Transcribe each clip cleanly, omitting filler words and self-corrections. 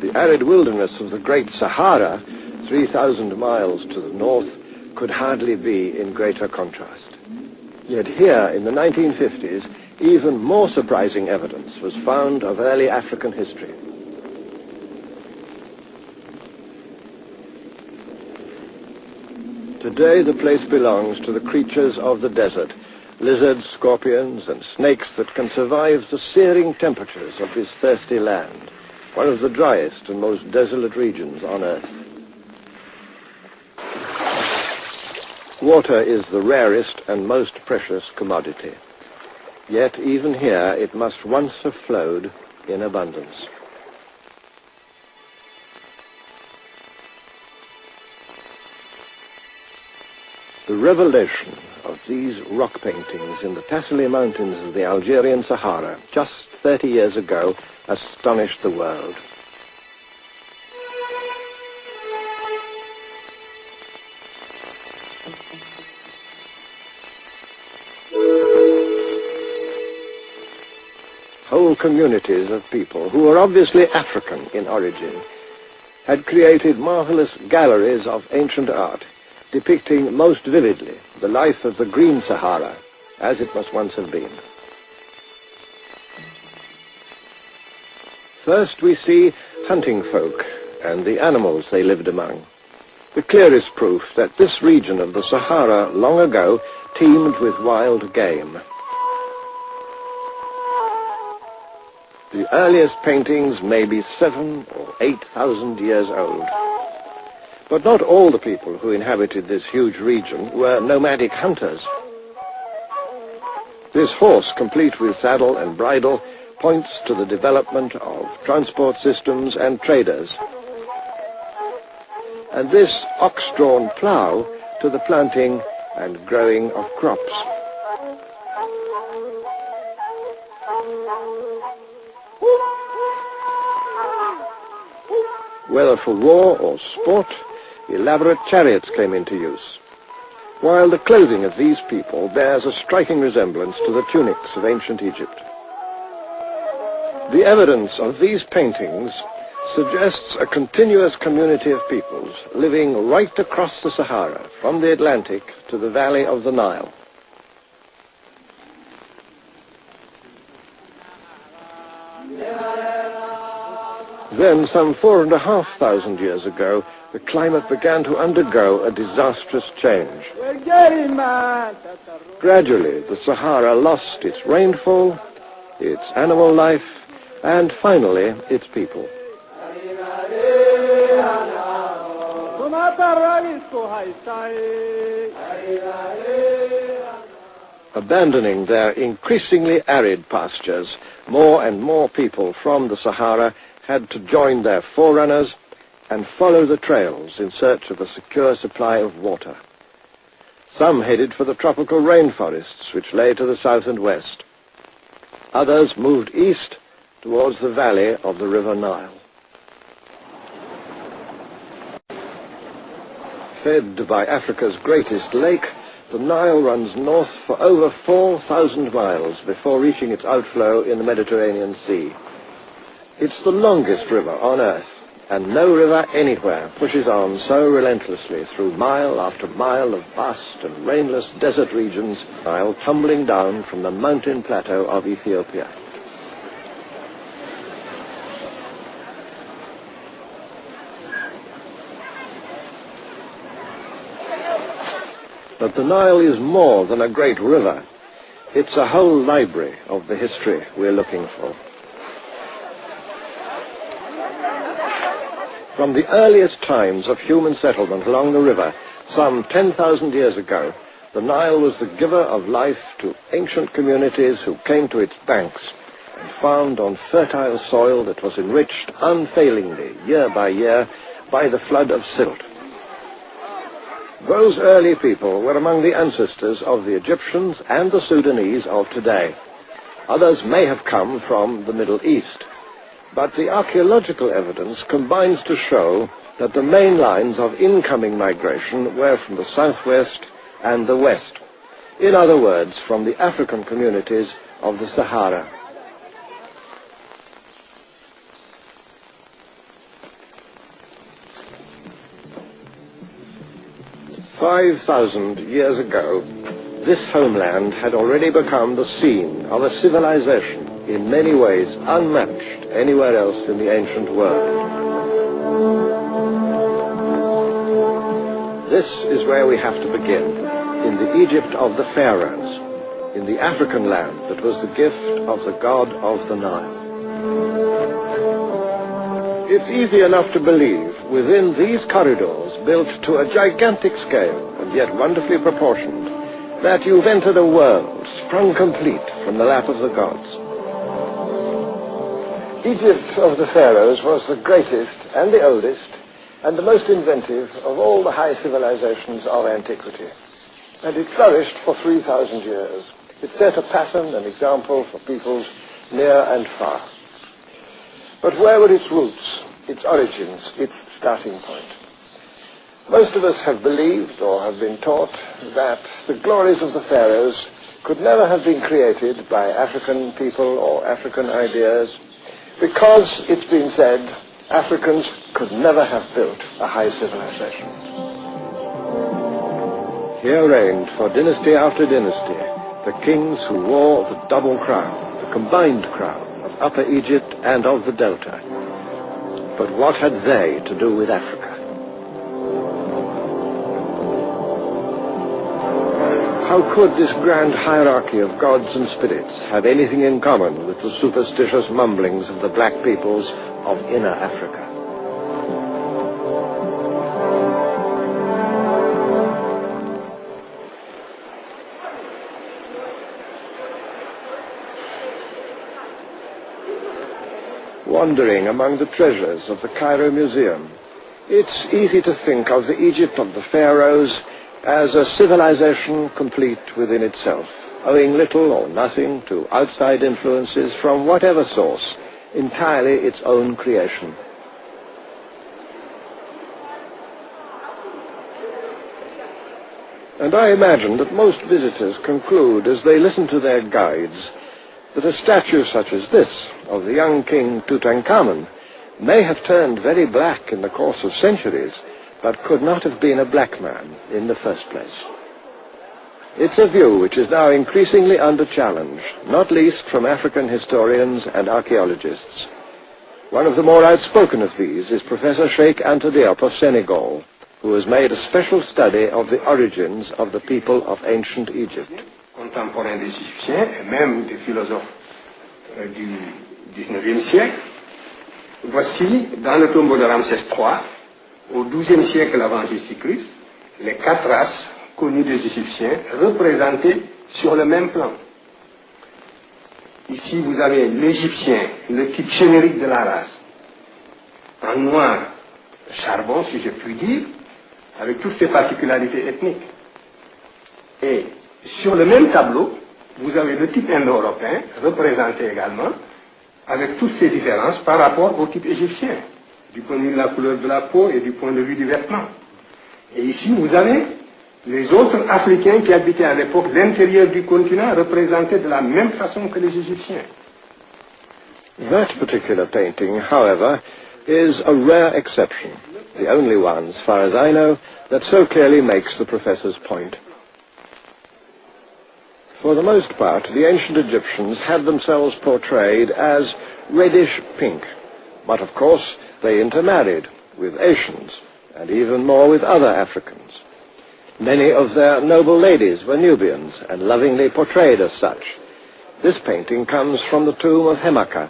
The arid wilderness of the Great Sahara, 3,000 miles to the north, could hardly be in greater contrast. Yet here, in the 1950s, even more surprising evidence was found of early African history. Today, the place belongs to the creatures of the desert, lizards, scorpions, and snakes that can survive the searing temperatures of this thirsty land, one of the driest and most desolate regions on Earth. Water is the rarest and most precious commodity. Yet even here it must once have flowed in abundance. The revelation of these rock paintings in the Tassili Mountains of the Algerian Sahara just 30 years ago astonished the world. Whole communities of people who were obviously African in origin had created marvelous galleries of ancient art depicting most vividly the life of the Green Sahara as it must once have been. First we see hunting folk and the animals they lived among. The clearest proof that this region of the Sahara long ago teemed with wild game. The earliest paintings may be 7,000 or 8,000 years old. But not all the people who inhabited this huge region were nomadic hunters. This horse, complete with saddle and bridle, points to the development of transport systems and traders. And this ox-drawn plough to the planting and growing of crops. Whether for war or sport, elaborate chariots came into use, while the clothing of these people bears a striking resemblance to the tunics of ancient Egypt. The evidence of these paintings suggests a continuous community of peoples living right across the Sahara, from the Atlantic to the valley of the Nile. Then, some 4,500 years ago, the climate began to undergo a disastrous change. Gradually, the Sahara lost its rainfall, its animal life, and finally, its people. Abandoning their increasingly arid pastures, more and more people from the Sahara had to join their forerunners and follow the trails in search of a secure supply of water. Some headed for the tropical rainforests which lay to the south and west. Others moved east towards the valley of the River Nile. Fed by Africa's greatest lake, the Nile runs north for over 4,000 miles before reaching its outflow in the Mediterranean Sea. It's the longest river on Earth, and no river anywhere pushes on so relentlessly through mile after mile of vast and rainless desert regions, while tumbling down from the mountain plateau of Ethiopia. But the Nile is more than a great river. It's a whole library of the history we're looking for. From the earliest times of human settlement along the river, some 10,000 years ago, the Nile was the giver of life to ancient communities who came to its banks and found on fertile soil that was enriched unfailingly, year by year, by the flood of silt. Those early people were among the ancestors of the Egyptians and the Sudanese of today. Others may have come from the Middle East. But the archaeological evidence combines to show that the main lines of incoming migration were from the southwest and the west. In other words, from the African communities of the Sahara. 5,000 years ago, this homeland had already become the scene of a civilization in many ways unmatched anywhere else in the ancient world. This is where we have to begin, in the Egypt of the pharaohs, in the African land that was the gift of the god of the Nile. It's easy enough to believe, within these corridors built to a gigantic scale and yet wonderfully proportioned, that you've entered a world sprung complete from the lap of the gods. Egypt of the pharaohs was the greatest and the oldest and the most inventive of all the high civilizations of antiquity. And it flourished for 3,000 years. It set a pattern and example for peoples near and far. But where were its roots, its origins, its starting point? Most of us have believed or have been taught that the glories of the pharaohs could never have been created by African people or African ideas because, it's been said, Africans could never have built a high civilization. Here reigned for dynasty after dynasty the kings who wore the double crown, the combined crown of Upper Egypt and of the Delta. But what had they to do with Africa? How could this grand hierarchy of gods and spirits have anything in common with the superstitious mumblings of the black peoples of inner Africa? Wandering among the treasures of the Cairo Museum, it's easy to think of the Egypt of the pharaohs as a civilization complete within itself, owing little or nothing to outside influences from whatever source, entirely its own creation. And I imagine that most visitors conclude, as they listen to their guides, that a statue such as this, of the young king Tutankhamun, may have turned very black in the course of centuries, but could not have been a black man in the first place. It's a view which is now increasingly under challenge, not least from African historians and archaeologists. One of the more outspoken of these is Professor Cheikh Anta Diop of Senegal, who has made a special study of the origins of the people of ancient Egypt. Contemporains des Égyptiens et même des philosophes du XIXe siècle, voici dans le tombeau de Ramsès III, au XIIe siècle avant Jésus-Christ, les 4 races connues des Égyptiens représentées sur le même plan. Ici, vous avez l'Égyptien, le type générique de la race, en noir charbon, si je puis dire, avec toutes ses particularités ethniques. Et sur le même tableau, vous avez le type indo-européen, représenté également, avec toutes ses différences par rapport au type égyptien, du point de vue de la couleur de la peau et du point de vue du vêtement. Et ici, vous avez les autres Africains qui habitaient à l'époque l'intérieur du continent, représentés de la même façon que les Égyptiens. That particular painting, however, is a rare exception, the only one, as far as I know, that so clearly makes the professor's point. For the most part, the ancient Egyptians had themselves portrayed as reddish pink, but of course they intermarried with Asians, and even more with other Africans. Many of their noble ladies were Nubians, and lovingly portrayed as such. This painting comes from the tomb of Hemaka,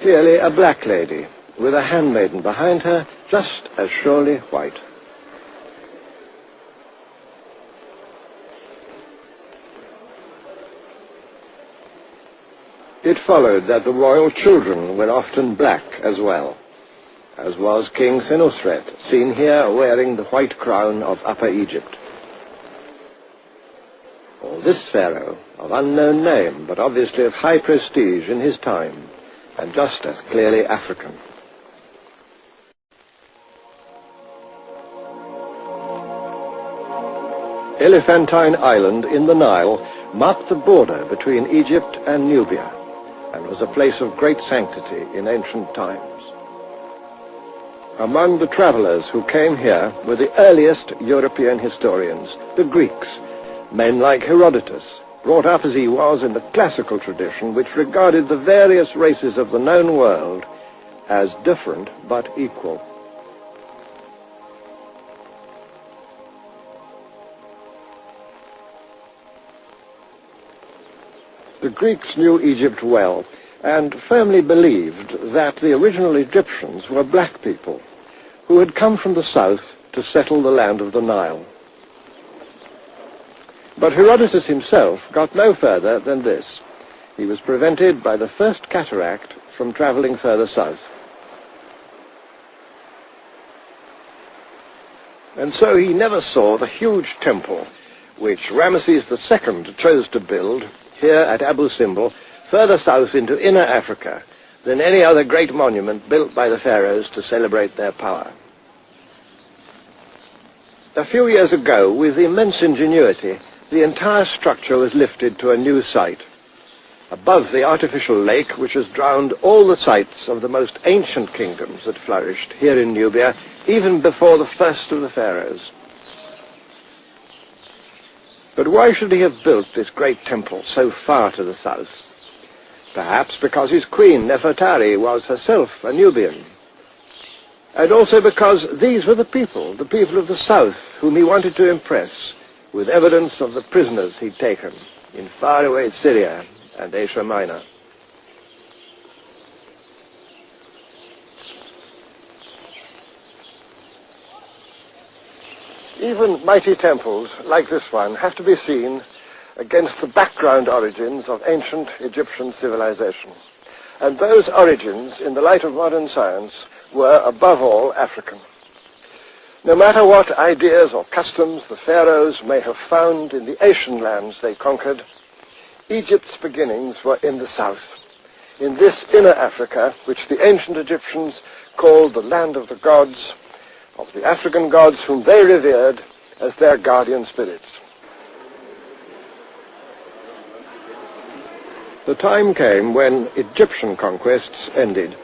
clearly a black lady, with a handmaiden behind her, just as surely white. It followed that the royal children were often black as well, as was King Senusret, seen here wearing the white crown of Upper Egypt. Or this pharaoh, of unknown name, but obviously of high prestige in his time, and just as clearly African. Elephantine Island in the Nile marked the border between Egypt and Nubia, and was a place of great sanctity in ancient times. Among the travelers who came here were the earliest European historians, the Greeks, men like Herodotus, brought up as he was in the classical tradition which regarded the various races of the known world as different but equal. The Greeks knew Egypt well and firmly believed that the original Egyptians were black people who had come from the south to settle the land of the Nile. But Herodotus himself got no further than this. He was prevented by the first cataract from traveling further south. And so he never saw the huge temple which Ramesses II chose to build here at Abu Simbel, further south into inner Africa than any other great monument built by the pharaohs to celebrate their power. A few years ago, with immense ingenuity, the entire structure was lifted to a new site, above the artificial lake which has drowned all the sites of the most ancient kingdoms that flourished here in Nubia, even before the first of the pharaohs. But why should he have built this great temple so far to the south? Perhaps because his queen, Nefertari, was herself a Nubian. And also because these were the people of the south, whom he wanted to impress with evidence of the prisoners he'd taken in faraway Syria and Asia Minor. Even mighty temples like this one have to be seen against the background origins of ancient Egyptian civilization. And those origins, in the light of modern science, were above all African. No matter what ideas or customs the pharaohs may have found in the Asian lands they conquered, Egypt's beginnings were in the south, in this inner Africa, which the ancient Egyptians called the land of the gods, of the African gods whom they revered as their guardian spirits. The time came when Egyptian conquests ended.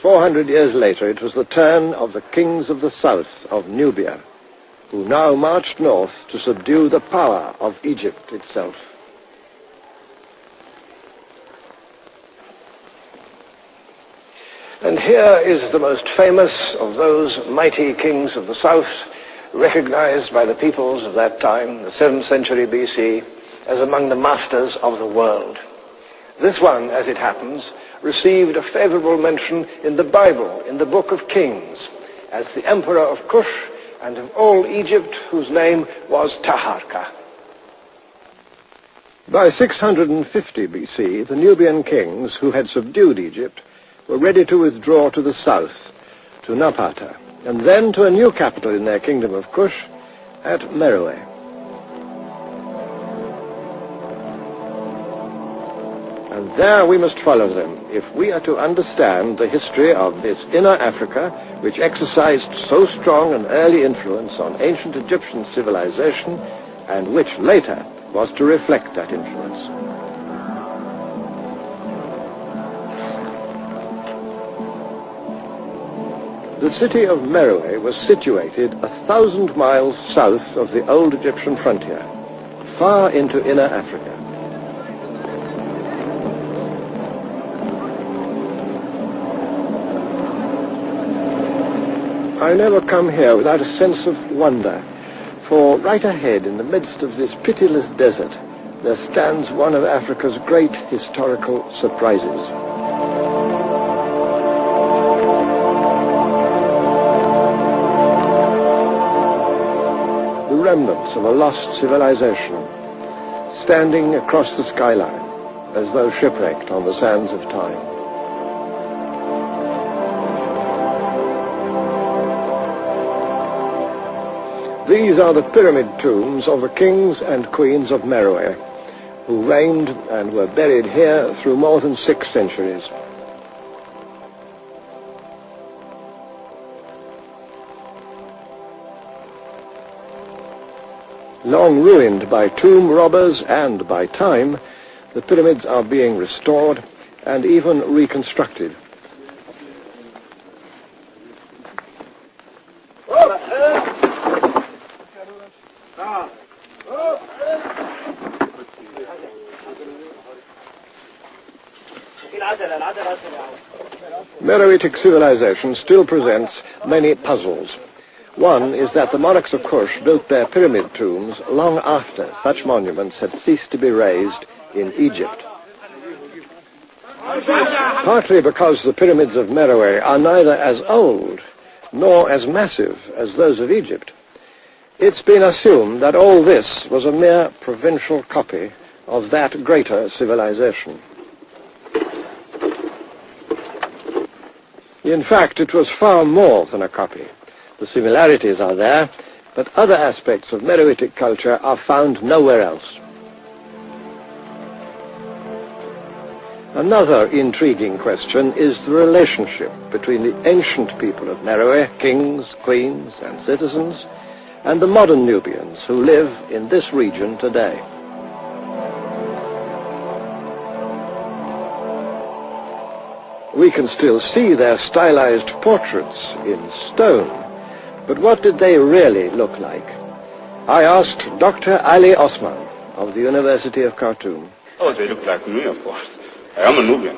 400 years later, it was the turn of the kings of the south of Nubia, who now marched north to subdue the power of Egypt itself. And here is the most famous of those mighty kings of the south, recognized by the peoples of that time, the 7th century BC, as among the masters of the world. This one, as it happens, received a favorable mention in the Bible, in the Book of Kings, as the emperor of Kush and of all Egypt, whose name was Taharka. By 650 BC, the Nubian kings who had subdued Egypt were ready to withdraw to the south, to Napata, and then to a new capital in their kingdom of Kush, at Meroe. And there we must follow them if we are to understand the history of this inner Africa, which exercised so strong an early influence on ancient Egyptian civilization, and which later was to reflect that influence. The city of Meroe was situated 1,000 miles south of the old Egyptian frontier, far into inner Africa. I never come here without a sense of wonder, for right ahead, in the midst of this pitiless desert, there stands one of Africa's great historical surprises. The remnants of a lost civilization, standing across the skyline, as though shipwrecked on the sands of time. These are the pyramid tombs of the kings and queens of Meroe, who reigned and were buried here through more than 6 centuries. Long ruined by tomb robbers and by time, the pyramids are being restored and even reconstructed. Meroitic civilization still presents many puzzles. One is that the monarchs of Kush built their pyramid tombs long after such monuments had ceased to be raised in Egypt. Partly because the pyramids of Meroe are neither as old nor as massive as those of Egypt, it's been assumed that all this was a mere provincial copy of that greater civilization. In fact, it was far more than a copy. The similarities are there, but other aspects of Meroitic culture are found nowhere else. Another intriguing question is the relationship between the ancient people of Meroe, kings, queens, and citizens, and the modern Nubians who live in this region today. We can still see their stylized portraits in stone, but what did they really look like? I asked Dr. Ali Osman of the University of Khartoum. Oh, they look like me, of course. I am a Nubian.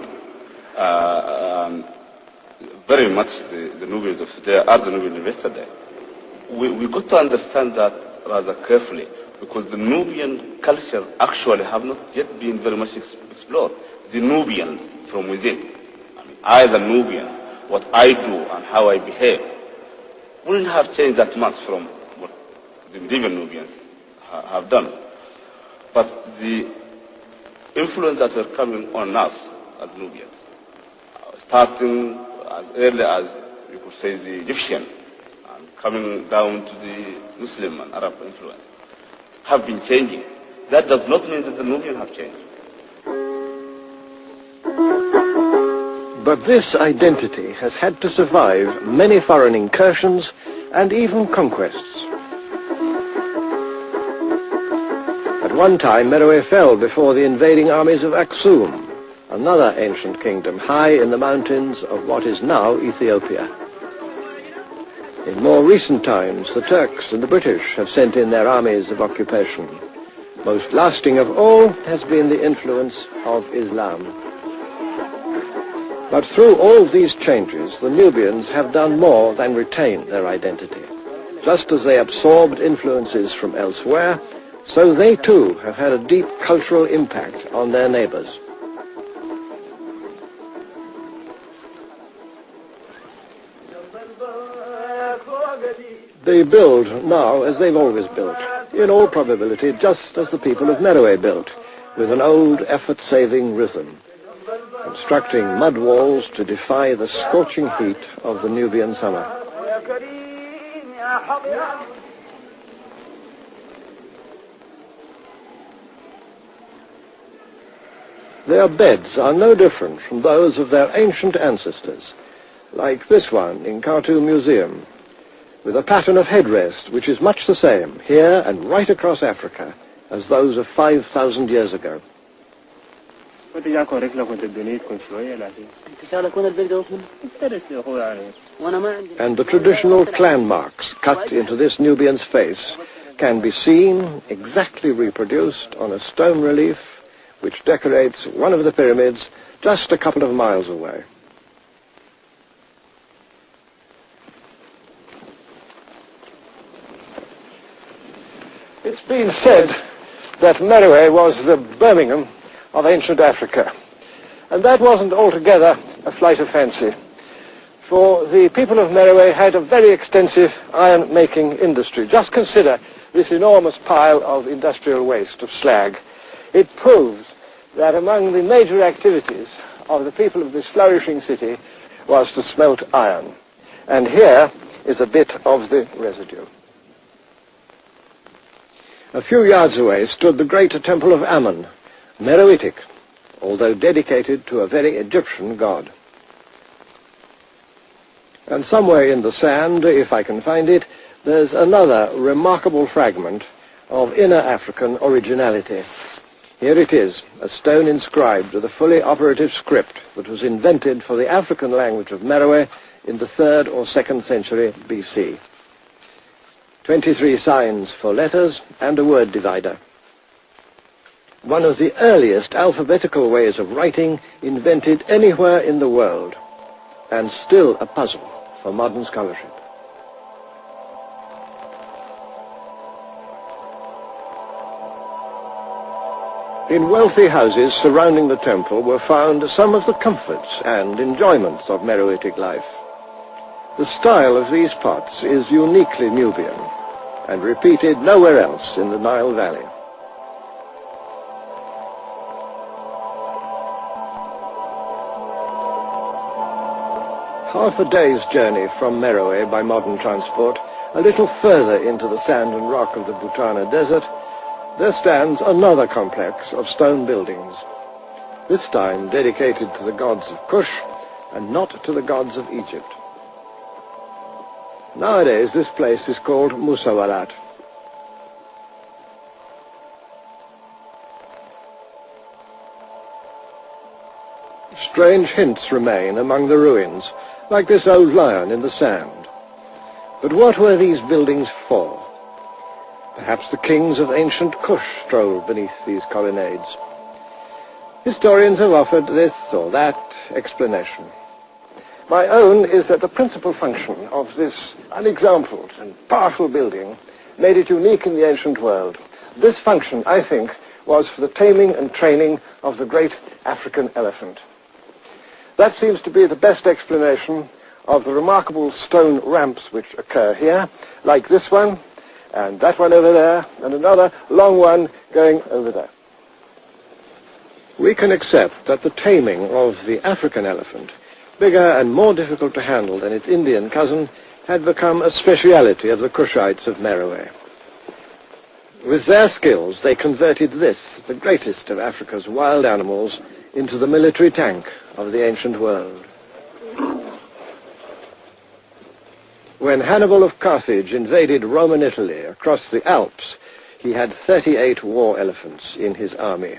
Very much the Nubians of today are the Nubians of yesterday. We got to understand that rather carefully, because the Nubian culture actually have not yet been very much explored. The Nubian from within. I, the Nubian, what I do and how I behave, wouldn't have changed that much from what the medieval Nubians have done. But the influence that were coming on us as Nubians, starting as early as, you could say, the Egyptian, and coming down to the Muslim and Arab influence, have been changing. That does not mean that the Nubians have changed. But this identity has had to survive many foreign incursions and even conquests. At one time, Meroe fell before the invading armies of Aksum, another ancient kingdom high in the mountains of what is now Ethiopia. In more recent times, the Turks and the British have sent in their armies of occupation. Most lasting of all has been the influence of Islam. But through all these changes, the Nubians have done more than retain their identity. Just as they absorbed influences from elsewhere, so they too have had a deep cultural impact on their neighbors. They build now as they've always built, in all probability just as the people of Meroe built, with an old effort-saving rhythm, constructing mud walls to defy the scorching heat of the Nubian summer. Their beds are no different from those of their ancient ancestors, like this one in Khartoum Museum, with a pattern of headrest which is much the same here and right across Africa as those of 5,000 years ago. And the traditional clan marks cut into this Nubian's face can be seen, exactly reproduced on a stone relief which decorates one of the pyramids just a couple of miles away. It's been said that Meroe was the Birmingham of ancient Africa. And that wasn't altogether a flight of fancy, for the people of Meroe had a very extensive iron-making industry. Just consider this enormous pile of industrial waste, of slag. It proves that among the major activities of the people of this flourishing city was to smelt iron. And here is a bit of the residue. A few yards away stood the great temple of Ammon, Meroitic, although dedicated to a very Egyptian god. And somewhere in the sand, if I can find it, there's another remarkable fragment of inner African originality. Here it is, a stone inscribed with a fully operative script that was invented for the African language of Meroe in the 3rd or 2nd century BC. 23 signs for letters and a word divider. One of the earliest alphabetical ways of writing invented anywhere in the world, and still a puzzle for modern scholarship. In wealthy houses surrounding the temple were found some of the comforts and enjoyments of Meroitic life. The style of these pots is uniquely Nubian and repeated nowhere else in the Nile Valley. Half a day's journey from Meroe by modern transport, a little further into the sand and rock of the Butana Desert, there stands another complex of stone buildings, this time dedicated to the gods of Kush and not to the gods of Egypt. Nowadays, this place is called Musawarat. Strange hints remain among the ruins, like this old lion in the sand. But what were these buildings for? Perhaps the kings of ancient Kush strolled beneath these colonnades. Historians have offered this or that explanation. My own is that the principal function of this unexampled and powerful building made it unique in the ancient world. This function, I think, was for the taming and training of the great African elephant. That seems to be the best explanation of the remarkable stone ramps which occur here, like this one, and that one over there, and another long one going over there. We can accept that the taming of the African elephant, bigger and more difficult to handle than its Indian cousin, had become a speciality of the Kushites of Meroe. With their skills, they converted this, the greatest of Africa's wild animals, into the military tank of the ancient world. When Hannibal of Carthage invaded Roman Italy across the Alps, he had 38 war elephants in his army.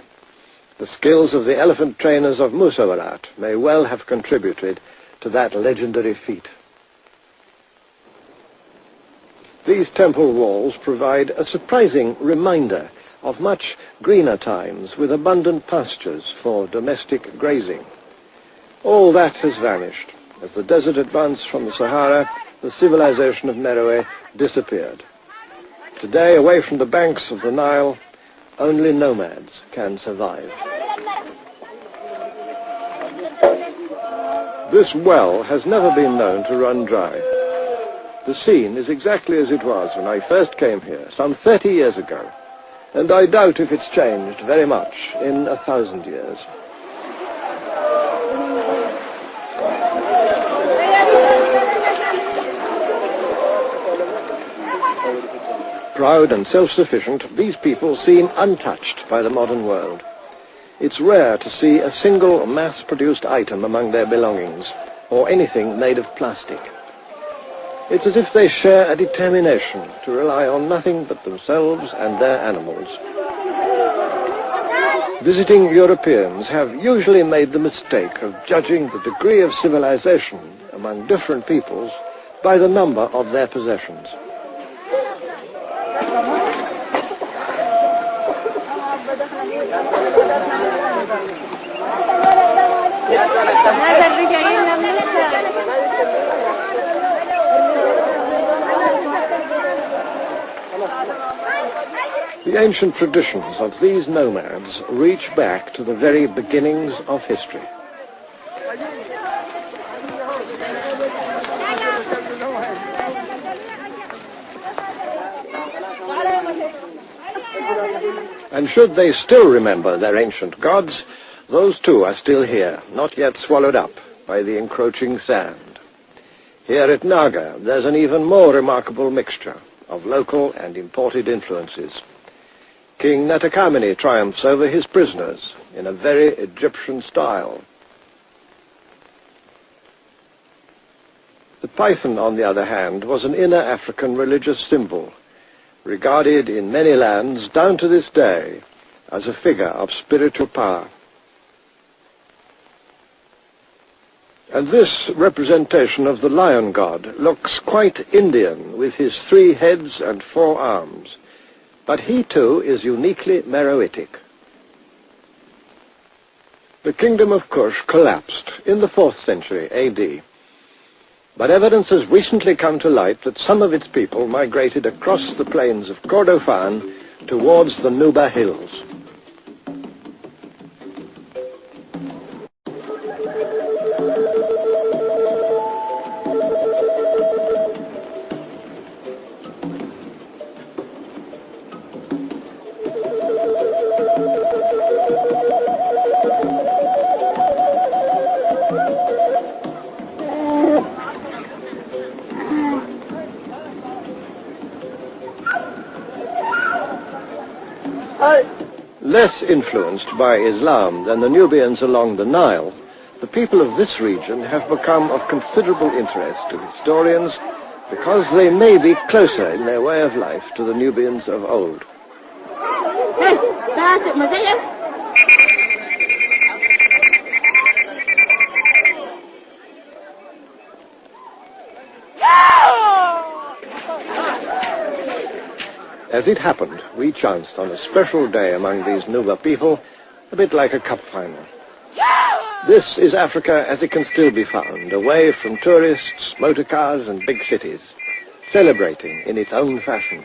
The skills of the elephant trainers of Musawarat may well have contributed to that legendary feat. These temple walls provide a surprising reminder of much greener times with abundant pastures for domestic grazing. All that has vanished. As the desert advanced from the Sahara, the civilization of Meroe disappeared. Today, away from the banks of the Nile, only nomads can survive. This well has never been known to run dry. The scene is exactly as it was when I first came here, some 30 years ago, and I doubt if it's changed very much in 1,000 years. Proud and self-sufficient, these people seem untouched by the modern world. It's rare to see a single mass-produced item among their belongings, or anything made of plastic. It's as if they share a determination to rely on nothing but themselves and their animals. Visiting Europeans have usually made the mistake of judging the degree of civilization among different peoples by the number of their possessions. The ancient traditions of these nomads reach back to the very beginnings of history. And should they still remember their ancient gods, those too are still here, not yet swallowed up by the encroaching sand. Here at Naga, there's an even more remarkable mixture of local and imported influences. King Netakameni triumphs over his prisoners in a very Egyptian style. The python, on the other hand, was an inner African religious symbol, regarded in many lands down to this day as a figure of spiritual power. And this representation of the lion god looks quite Indian, with his 3 heads and 4 arms. But he too is uniquely Meroitic. The kingdom of Kush collapsed in the 4th century AD. But evidence has recently come to light that some of its people migrated across the plains of Kordofan towards the Nuba Hills. Less influenced by Islam than the Nubians along the Nile, the people of this region have become of considerable interest to historians because they may be closer in their way of life to the Nubians of old. As it happened, we chanced on a special day among these Nuba people, a bit like a cup final. This is Africa as it can still be found, away from tourists, motor cars and big cities, celebrating in its own fashion.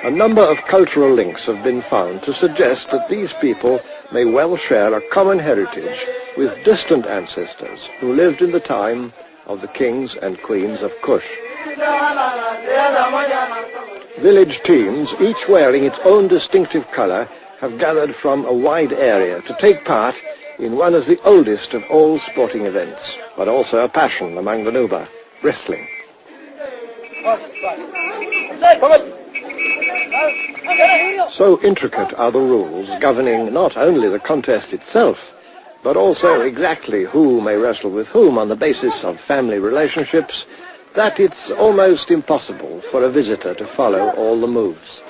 A number of cultural links have been found to suggest that these people may well share a common heritage with distant ancestors who lived in the time of the kings and queens of Kush. Village teams, each wearing its own distinctive color, have gathered from a wide area to take part in one of the oldest of all sporting events, but also a passion among the Nuba, wrestling. So intricate are the rules governing not only the contest itself, but also exactly who may wrestle with whom on the basis of family relationships, that it's almost impossible for a visitor to follow all the moves.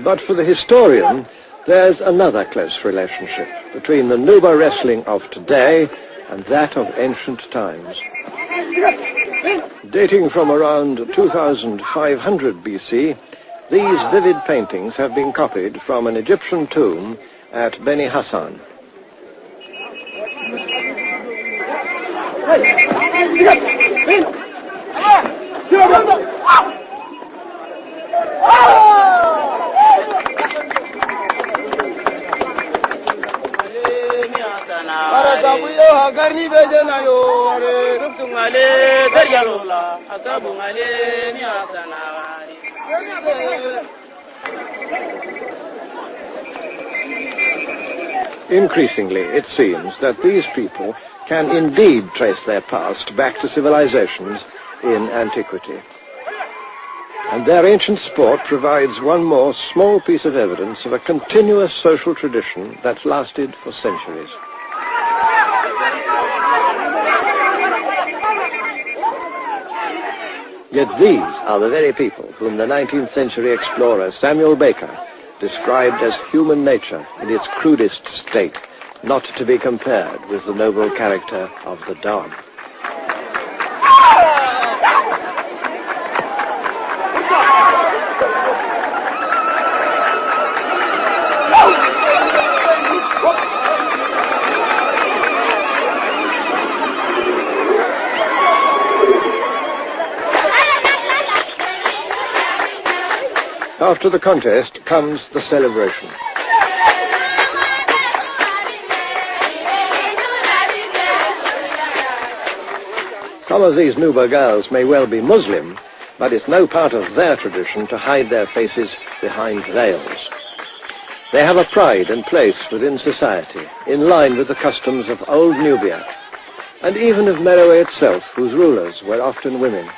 But for the historian, there's another close relationship between the Nuba wrestling of today and that of ancient times. Dating from around 2500 BC, these vivid paintings have been copied from an Egyptian tomb at Beni Hassan. Increasingly, it seems that these people can indeed trace their past back to civilizations in antiquity. And their ancient sport provides one more small piece of evidence of a continuous social tradition that's lasted for centuries. Yet these are the very people whom the 19th century explorer Samuel Baker described as human nature in its crudest state, not to be compared with the noble character of the dog. After the contest comes the celebration. Some of these Nuba girls may well be Muslim, but it's no part of their tradition to hide their faces behind veils. They have a pride and place within society, in line with the customs of old Nubia, and even of Meroe itself, whose rulers were often women.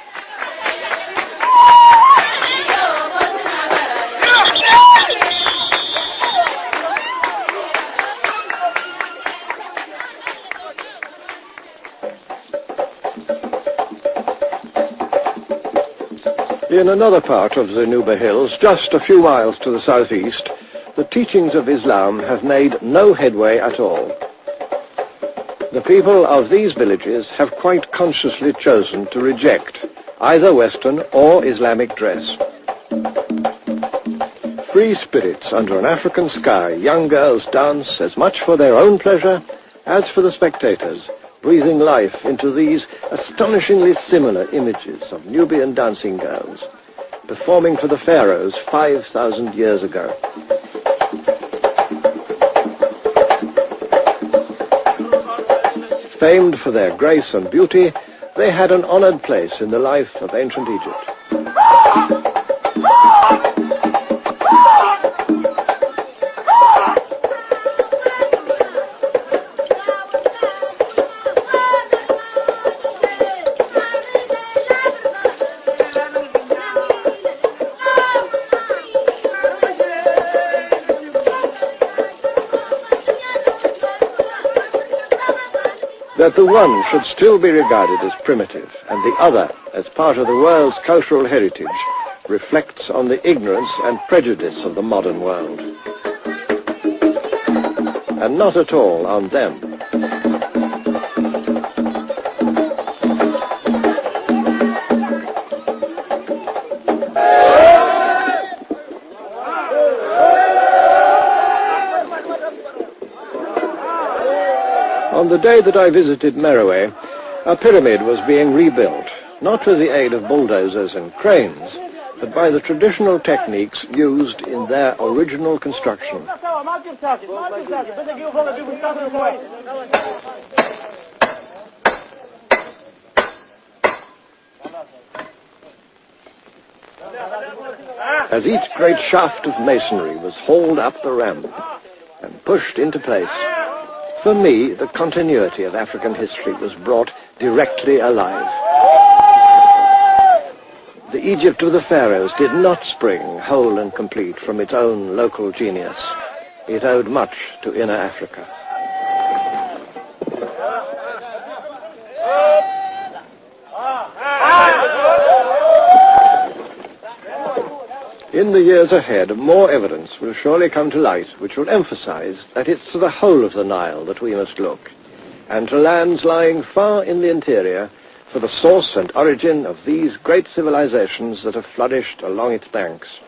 In another part of the Nuba Hills, just a few miles to the southeast, the teachings of Islam have made no headway at all. The people of these villages have quite consciously chosen to reject either Western or Islamic dress. Free spirits under an African sky, young girls dance as much for their own pleasure as for the spectators, breathing life into these astonishingly similar images of Nubian dancing girls, performing for the pharaohs 5,000 years ago. Famed for their grace and beauty, they had an honored place in the life of ancient Egypt. That the one should still be regarded as primitive and the other as part of the world's cultural heritage reflects on the ignorance and prejudice of the modern world. And not at all on them. On the day that I visited Meroe, a pyramid was being rebuilt, not with the aid of bulldozers and cranes, but by the traditional techniques used in their original construction. As each great shaft of masonry was hauled up the ramp and pushed into place, for me, the continuity of African history was brought directly alive. The Egypt of the pharaohs did not spring whole and complete from its own local genius. It owed much to inner Africa. In the years ahead, more evidence will surely come to light which will emphasize that it's to the whole of the Nile that we must look, and to lands lying far in the interior for the source and origin of these great civilizations that have flourished along its banks.